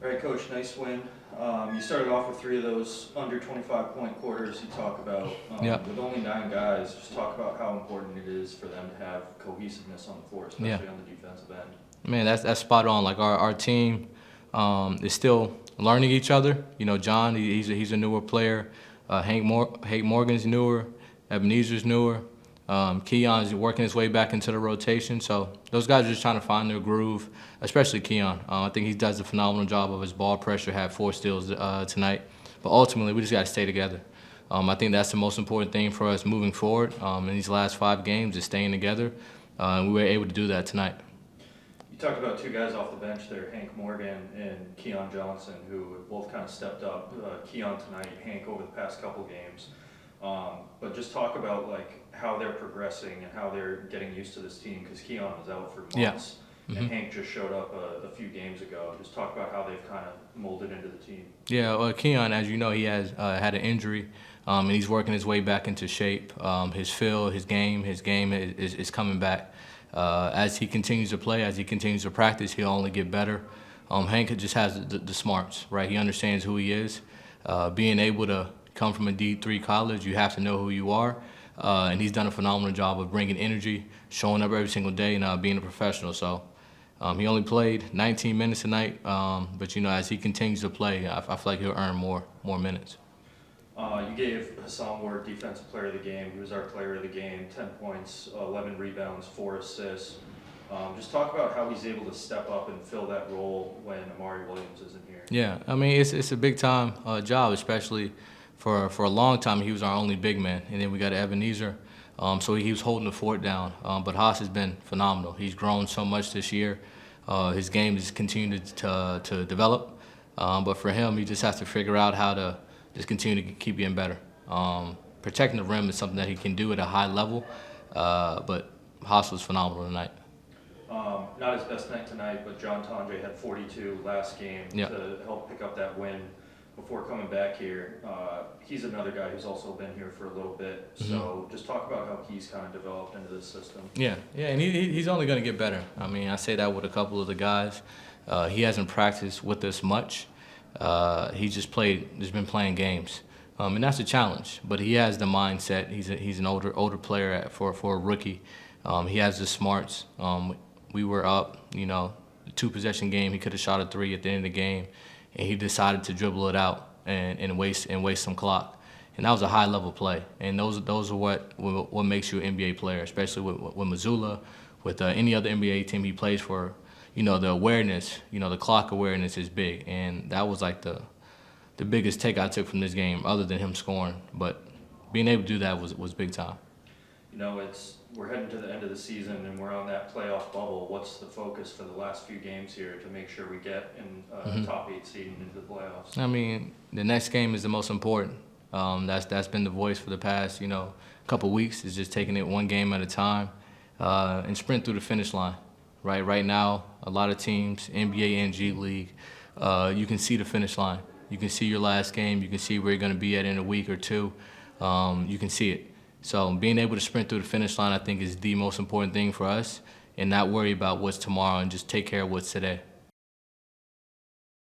All right, Coach, nice win. You started off with 3 of those under 25-point quarters you talk about. Yep. With only 9 guys, just talk about how important it is for them to have cohesiveness on the floor, Yeah. especially on the defensive end. Man, that's spot on. Like our team is still learning each other. You know, John, he's a newer player. Hank Morgan's newer. Ebenezer's newer. Keon's working his way back into the rotation. So those guys are just trying to find their groove, especially Keon. I think he does a phenomenal job of his ball pressure. Had 4 steals tonight. But ultimately, we just got to stay together. I think that's the most important thing for us moving forward in these last 5 games is staying together. And we were able to do that tonight. You talked about 2 guys off the bench there, Hank Morgan and Keon Johnson, who have both kind of stepped up. Keon tonight, Hank over the past couple games. But just talk about like how they're progressing and how they're getting used to this team, because Keon was out for months, and Hank just showed up a few games ago. Just talk about how they've kind of molded into the team. Yeah, well, Keon, as you know, he has had an injury, and he's working his way back into shape. His feel, his game is coming back. As he continues to play, as he continues to practice, he'll only get better. Hank just has the smarts, right? He understands who he is. Being able to come from a D3 college, you have to know who you are. And he's done a phenomenal job of bringing energy, showing up every single day, and being a professional. So he only played 19 minutes tonight, but you know, as he continues to play, I feel like he'll earn more minutes. You gave Hassan Ward Defensive Player of the Game. He was our player of the game. 10 points, 11 rebounds, 4 assists. Just talk about how he's able to step up and fill that role when Amari Williams isn't here. Yeah, I mean it's a big time job, especially for a long time. He was our only big man, and then we got Ebenezer. So he was holding the fort down. But Haas has been phenomenal. He's grown so much this year. His game has continued to develop. But for him, he just has to figure out how to just continue to keep getting better. Protecting the rim is something that he can do at a high level. But Haas was phenomenal tonight. Not his best night tonight, but John Tondre had 42 last game to help pick up that win before coming back here. He's another guy who's also been here for a little bit. So just talk about how he's kind of developed into this system. Yeah, and he's only going to get better. I mean, I say that with a couple of the guys. He hasn't practiced with us much. He's just been playing games. And that's a challenge, but he has the mindset. He's an older player for a rookie. He has the smarts. We were up, you know, a 2-possession game. He could have shot a 3 at the end of the game, and he decided to dribble it out and waste some clock. And that was a high-level play. And those are what makes you an NBA player, especially with Missoula, with any other NBA team he plays for. You know, the awareness, you know, the clock awareness is big, and that was like the biggest take I took from this game, other than him scoring. But being able to do that was big time. You know, we're heading to the end of the season and we're on that playoff bubble. What's the focus for the last few games here to make sure we get in top 8 seed and into the playoffs? I mean, the next game is the most important. That's been the voice for the past, you know, couple weeks, is just taking it one game at a time and sprint through the finish line. Right now, a lot of teams, NBA and G League, you can see the finish line. You can see your last game. You can see where you're going to be at in a week or two. You can see it. So being able to sprint through the finish line, I think, is the most important thing for us, and not worry about what's tomorrow and just take care of what's today.